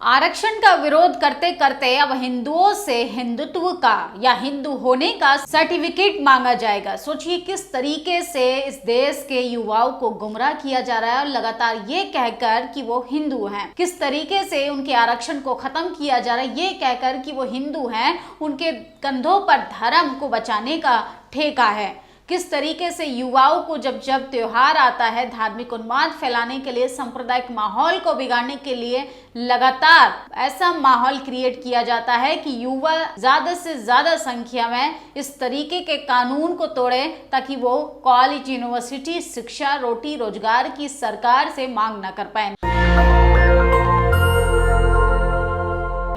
आरक्षण का विरोध करते करते अब हिंदुओं से हिंदुत्व का या हिंदू होने का सर्टिफिकेट मांगा जाएगा। सोचिए किस तरीके से इस देश के युवाओं को गुमराह किया जा रहा है और लगातार ये कहकर कि वो हिंदू हैं, किस तरीके से उनके आरक्षण को खत्म किया जा रहा है ये कहकर कि वो हिंदू हैं, उनके कंधों पर धर्म को बचाने का ठेका है। किस तरीके से युवाओं को जब जब त्योहार आता है धार्मिक उन्माद फैलाने के लिए, सांप्रदायिक माहौल को बिगाड़ने के लिए लगातार ऐसा माहौल क्रिएट किया जाता है कि युवा ज्यादा से ज्यादा संख्या में इस तरीके के कानून को तोड़े ताकि वो कॉलेज, यूनिवर्सिटी, शिक्षा, रोटी रोजगार की सरकार से मांग न कर पाए।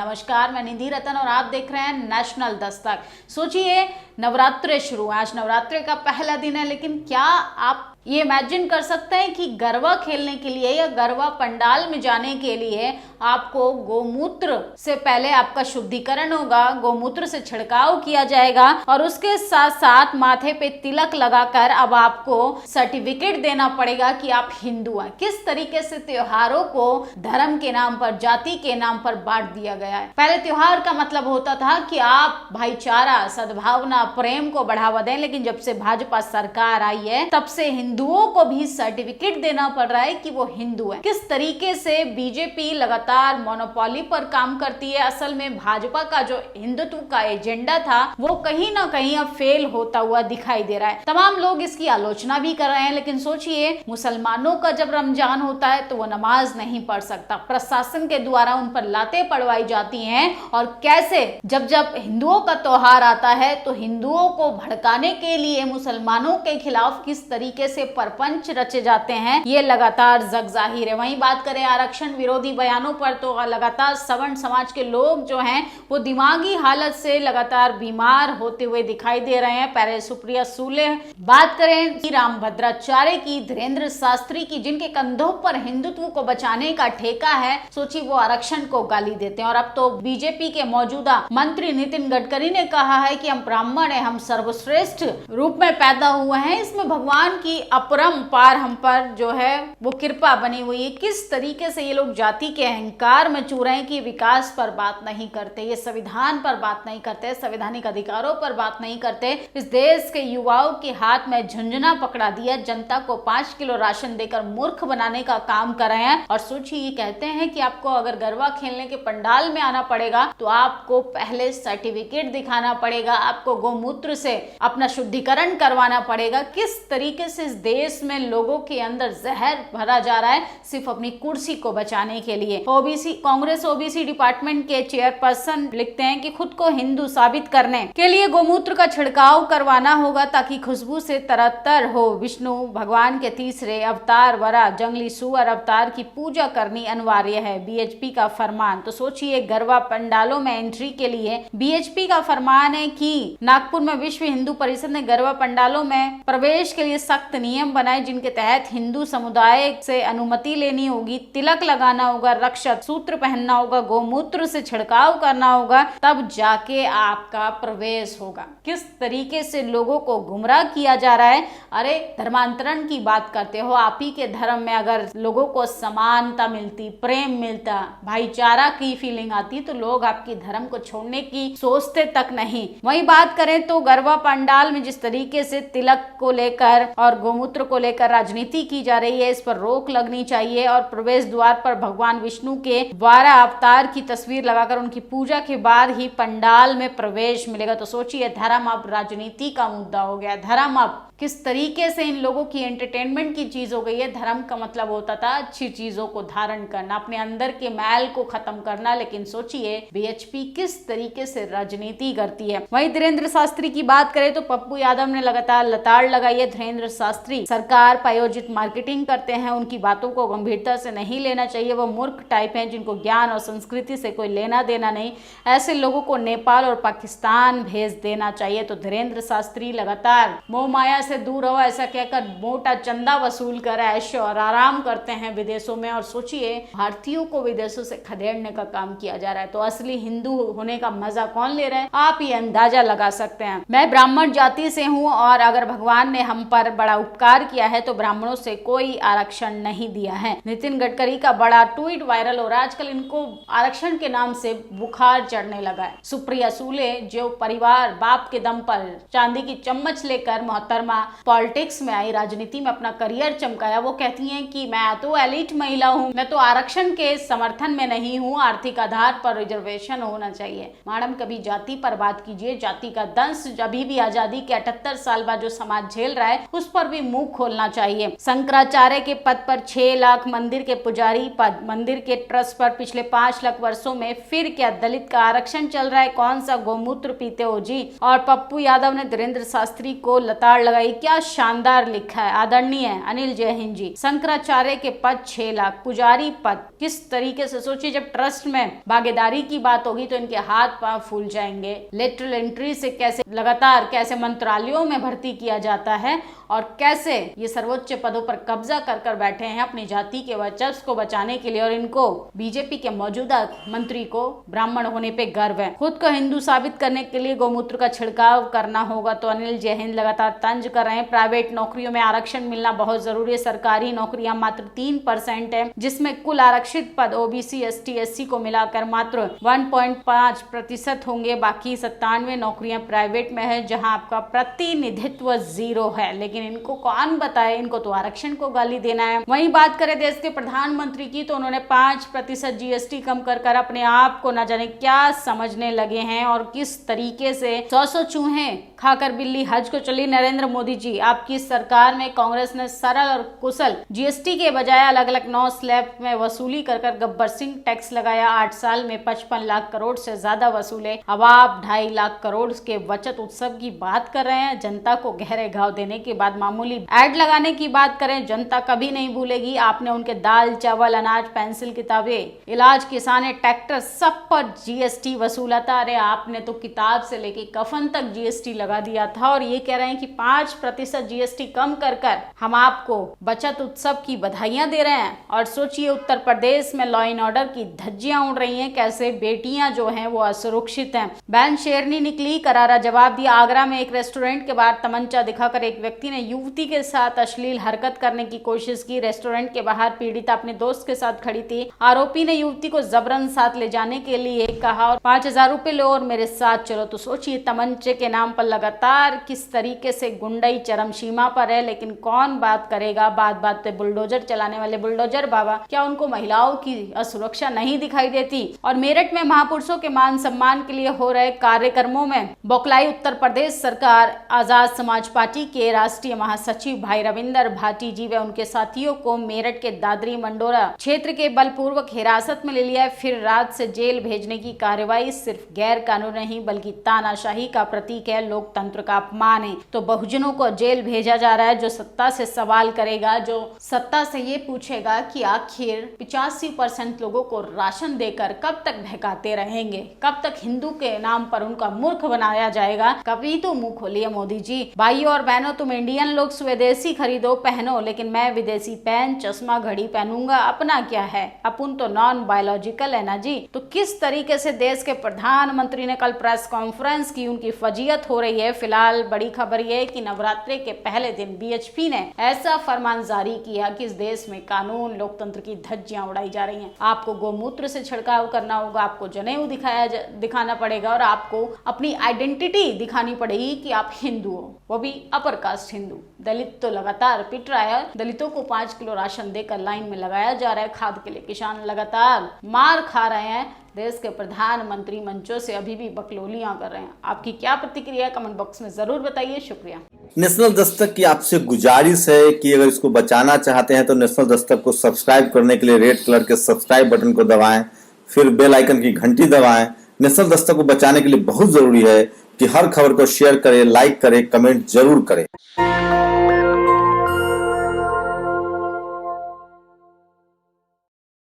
नमस्कार, मैं निधि रतन और आप देख रहे हैं नेशनल दस्तक। सोचिए नवरात्रे शुरू है, आज नवरात्रे का पहला दिन है, लेकिन क्या आप ये इमेजिन कर सकते हैं कि गरबा खेलने के लिए या गरबा पंडाल में जाने के लिए आपको गोमूत्र से पहले आपका शुद्धिकरण होगा, गोमूत्र से छिड़काव किया जाएगा और उसके साथ साथ माथे पे तिलक लगाकर अब आपको सर्टिफिकेट देना पड़ेगा कि आप हिंदू हैं। किस तरीके से त्योहारों को धर्म के नाम पर, जाति के नाम पर बांट दिया गया है। पहले त्योहार का मतलब होता था कि आप भाईचारा, सद्भावना, प्रेम को बढ़ावा दें, लेकिन जब से भाजपा सरकार आई है तब से हिंदुओं को भी सर्टिफिकेट देना पड़ रहा है कि वो हिंदू है। किस तरीके से बीजेपी लगातार मोनोपोली पर काम करती है। असल में भाजपा का जो हिंदुत्व का एजेंडा था वो कहीं ना कहीं अब फेल होता हुआ दिखाई दे रहा है। तमाम लोग इसकी आलोचना भी कर रहे हैं, लेकिन सोचिए मुसलमानों का जब रमजान होता है तो वो नमाज नहीं पढ़ सकता, प्रशासन के द्वारा उन पर लातें पड़वाई जाती हैं। और कैसे जब जब हिंदुओं का त्योहार आता है तो हिंदुओं को भड़काने के लिए मुसलमानों के खिलाफ किस तरीके से परपंच रचे जाते हैं ये लगातार जग जाहिर है। वहीं बात करें आरक्षण विरोधी बयानों पर तो लगातार सवर्ण समाज के लोग जो हैं वो दिमागी हालत से लगातार बीमार होते हुए दिखाई दे रहे हैं। पहले सुप्रिया सुले बात करें कि रामभद्राचार्य की, धीरेन्द्र शास्त्री की, जिनके कंधों पर हिंदुत्व को बचाने का ठेका है, सोचिए वो आरक्षण को गाली देते हैं। और अब तो बीजेपी के मौजूदा मंत्री नितिन गडकरी ने कहा है कि हम ब्राह्मण है, हम सर्वश्रेष्ठ रूप में पैदा हुए हैं, इसमें भगवान की अपरंपार हम पर जो है वो कृपा बनी हुई है। किस तरीके से ये लोग जाति के अहंकार में चूर रहे हैं कि विकास पर बात नहीं करते, ये संविधान पर बात नहीं करते, संवैधानिक अधिकारों पर बात नहीं करते। इस देश के युवाओं के हाथ में झुंझुना पकड़ा दिया, जनता को 5 किलो राशन देकर मूर्ख बनाने का काम कर रहे हैं। और सोचिए ये कहते हैं कि आपको अगर गरबा खेलने के पंडाल में आना पड़ेगा तो आपको पहले सर्टिफिकेट दिखाना पड़ेगा, आपको गोमूत्र से अपना शुद्धिकरण करवाना पड़ेगा। किस तरीके से इस देश में लोगों के अंदर जहर भरा जा रहा है सिर्फ अपनी कुर्सी को बचाने के लिए। ओबीसी कांग्रेस ओबीसी डिपार्टमेंट के चेयरपर्सन लिखते हैं कि खुद को हिंदू साबित करने के लिए गोमूत्र का छिड़काव करवाना होगा ताकि खुशबू से तरतर हो। विष्णु भगवान के तीसरे अवतार वरा जंगली सुअर अवतार की पूजा करनी अनिवार्य है, बीएचपी का फरमान। तो सोचिए गरबा पंडालों में एंट्री के लिए बीएचपी का फरमान है कि नागपुर में विश्व हिंदू परिषद ने गरबा पंडालों में प्रवेश के लिए सख्त नियम बनाए, जिनके तहत हिंदू समुदाय से अनुमति लेनी होगी, तिलक लगाना होगा, रक्षक सूत्र पहनना होगा, गोमूत्र से छिड़काव करना होगा, तब जाके आपका प्रवेश होगा। किस तरीके से लोगों को गुमराह किया जा रहा है। अरे धर्मांतरण की बात करते हो, आप ही के धर्म में अगर लोगों को समानता मिलती, प्रेम मिलता, भाईचारा की फीलिंग आती तो लोग आपकी धर्म को छोड़ने की सोचते तक नहीं। वही बात करें तो गरबा पंडाल में जिस तरीके से तिलक को लेकर और गोमूत्र को लेकर राजनीति की जा रही है, इस पर रोक लगनी चाहिए और प्रवेश द्वार पर भगवान विष्णु के 12 अवतार की तस्वीर लगाकर उनकी पूजा के बाद ही पंडाल में प्रवेश मिलेगा। तो सोचिए धर्म अब राजनीति का मुद्दा हो गया। धर्म अब किस तरीके से इन लोगों की एंटरटेनमेंट की चीज हो गई है। धर्म का मतलब होता था अच्छी चीजों को धारण करना, अपने अंदर के मैल को खत्म करना, लेकिन सोचिए बीएचपी किस तरीके से राजनीति करती है। वहीं धीरेन्द्र शास्त्री की बात करें तो पप्पू यादव ने लगातार लताड़ लगाई है। धीरेन्द्र शास्त्री सरकार प्रायोजित मार्केटिंग करते हैं, उनकी बातों को गंभीरता से नहीं लेना चाहिए। वो मूर्ख टाइप हैं जिनको ज्ञान और संस्कृति से कोई लेना देना नहीं। ऐसे लोगों को नेपाल और पाकिस्तान भेज देना चाहिए। तो धीरेन्द्र शास्त्री लगातार मोह माया से दूर रहो ऐसा कहकर मोटा चंदा वसूल कर ऐश और आराम करते हैं विदेशों में। और सोचिए भारतीयों को विदेशों से खदेड़ने का काम किया जा रहा है, तो असली हिंदू होने का मजा कौन ले रहा है, आप ये अंदाजा लगा सकते हैं। मैं ब्राह्मण जाति से हूँ और अगर भगवान ने हम पर बड़ा उपकार किया है तो ब्राह्मणों से कोई आरक्षण नहीं दिया है। नितिन गडकरी का बड़ा ट्वीट वायरल हो रहा है। आजकल इनको आरक्षण के नाम से बुखार चढ़ने लगा है। सुप्रिया सूले जो परिवार बाप के दम पर चांदी की चम्मच लेकर मोहतरमा पॉलिटिक्स में आई, राजनीति में अपना करियर चमकाया, वो कहती हैं कि मैं तो एलिट महिला हूँ, मैं तो आरक्षण के समर्थन में नहीं हूँ, आर्थिक आधार पर रिजर्वेशन होना चाहिए। मैडम कभी जाति पर बात कीजिए। जाति का दंश अभी भी आजादी के 78 साल बाद जो समाज झेल रहा है उस पर भी मुंह खोलना चाहिए। शंकराचार्य के पद पर 6 लाख, मंदिर के पुजारी पद, मंदिर के ट्रस्ट पर पिछले 5 लाख वर्षों में फिर क्या दलित का आरक्षण चल रहा है? कौन सा गोमूत्र पीते हो जी? और पप्पू यादव ने धीरेन्द्र शास्त्री को लताड़ लगाई, क्या शानदार लिखा है। आदरणीय अनिल जयहिंद जी, शंकराचार्य के पद 6 लाख, पुजारी पद, किस तरीके से सोचिए जब ट्रस्ट में भागीदारी की बात होगी तो इनके हाथ पांव फूल जाएंगे। लेटरल एंट्री से कैसे लगातार कैसे मंत्रालयों में भर्ती किया जाता है और कैसे ये सर्वोच्च पदों पर कब्जा कर बैठे हैं अपनी जाति के वर्चस्व को बचाने के लिए। और इनको बीजेपी के मौजूदा मंत्री को ब्राह्मण होने पे गर्व है। खुद को हिंदू साबित करने के लिए गोमूत्र का छिड़काव करना होगा। तो अनिल जयहिंद लगातार तंज कर रहे हैं। प्राइवेट नौकरियों में आरक्षण मिलना बहुत जरूरी है। सरकारी नौकरियां मात्र 3% है, जिसमें कुल आरक्षित पद ओबीसी, एसटी, एससी को मिलाकर मात्र 1.5% होंगे। बाकी 97 नौकरियां प्राइवेट में है जहां आपका प्रतिनिधित्व 0 है। लेकिन इनको कौन बताए, इनको तो आरक्षण को गाली देना है। वहीं बात करें देश के प्रधानमंत्री की तो उन्होंने 5% जीएसटी कम कर अपने आप को न जाने क्या समझने लगे हैं और किस तरीके से 100 चूहे खाकर बिल्ली हज को चली। नरेंद्र मोदी जी, आपकी सरकार में कांग्रेस ने सरल और कुशल जीएसटी के बजाय अलग अलग 9 स्लैब में वसूली कर गब्बर सिंह टैक्स लगाया। 8 साल में 55 लाख करोड़ से ज्यादा वसूले। अब आप 2.5 लाख करोड़ के बचत उत्सव की बात कर रहे हैं। जनता को गहरे घाव देने के बाद मामूली एड लगाने की बात करें, जनता कभी नहीं भूलेगी। आपने उनके दाल, चावल, अनाज, पेंसिल, किताबें, इलाज, किसाने, ट्रैक्टर, सब पर जीएसटी वसूला था। अरे आपने तो किताब से लेके कफन तक जीएसटी लगा दिया था और ये कह रहे हैं कि 5% जीएसटी कम कर हम आपको बचत उत्सव की बधाइयां दे रहे हैं। और सोचिए उत्तर प्रदेश में लॉ एंड ऑर्डर की धज्जियां उड़ रही हैं, कैसे बेटियां जो हैं वो असुरक्षित हैं। बहन शेरनी निकली, करारा जवाब दिया। आगरा में एक रेस्टोरेंट के बाहर तमंचा दिखाकर एक व्यक्ति ने युवती के साथ अश्लील हरकत करने की कोशिश की। रेस्टोरेंट के बाहर पीड़िता अपने दोस्त के साथ खड़ी थी। आरोपी ने युवती को जबरन साथ ले जाने के लिए कहा और 5000 रुपए लो और मेरे साथ चलो। तो सोचिए तमंचे के नाम पर लगातार किस तरीके से गुंडाई चरम सीमा पर है। लेकिन कौन बात करेगा? बात बात पे बुलडोजर चलाने वाले बुलडोजर बाबा, क्या उनको महिलाओं की असुरक्षा नहीं दिखाई देती? और मेरठ में महापुरुषों के मान सम्मान के लिए हो रहे कार्यक्रमों में बौखलाई उत्तर प्रदेश सरकार। आजाद समाज पार्टी के राष्ट्रीय महासचिव भाई रविंदर भाटी जी व उनके साथियों को मेरठ के दादरी मंडोरा क्षेत्र के बलपूर्वक हिरासत में ले लिया है। फिर रात से जेल भेजने की कार्रवाई सिर्फ गैर कानून नहीं बल्कि तानाशाही का प्रतीक है, लोकतंत्र का अपमान है। तो बहुजनों को जेल भेजा जा रहा है जो सत्ता से सवाल करेगा, जो सत्ता से ये पूछेगा कि आखिर 85% लोगों को राशन देकर कब तक बहकाते रहेंगे, कब तक हिंदू के नाम पर उनका मूर्ख बनाया जाएगा। कभी तो मुंह खोलिए मोदी जी। भाइयों और बहनों, तुम इंडियन लोग स्वदेशी खरीदो पहनो, लेकिन मैं विदेशी पेन, चश्मा, घड़ी पहनूंगा। अपना क्या है, अपन तो नॉन बायोलॉजिकल है ना जी। तो किस तरीके से देश के प्रधानमंत्री ने कल प्रेस कॉन्फ्रेंस की, उनकी फजीयत हो रही है। फिलहाल बड़ी खबर यह है कि नवरात्रि के पहले दिन बीएचपी ने ऐसा फरमान जारी किया कि इस देश में कानून, लोकतंत्र की धज्जियां उड़ाई जा रही हैं। आपको गोमूत्र से छिड़काव करना होगा, आपको जनेऊ दिखाना पड़ेगा और आपको अपनी आइडेंटिटी दिखानी पड़ेगी कि आप हिंदू हो, वो भी अपर कास्ट हिंदू। दलित तो लगातार पिट रहा है। दलितों को 5 किलो राशन देकर लाइन में लगाया जा रहा है। खाद के लिए किसान लगातार मार खा रहे हैं। देश के प्रधानमंत्री मंचों से अभी भी बकलोलियां कर रहे हैं। आपकी क्या प्रतिक्रिया है कमेंट बॉक्स में जरूर बताइए। शुक्रिया। नेशनल दस्तक की आपसे गुजारिश है कि अगर इसको बचाना चाहते हैं तो नेशनल दस्तक को सब्सक्राइब करने के लिए रेड कलर के सब्सक्राइब बटन को दबाएं, फिर बेल आइकन की घंटी दबाएं। नेशनल दस्तक को बचाने के लिए बहुत जरूरी है कि हर खबर को शेयर करें, लाइक करें, कमेंट जरूर करें।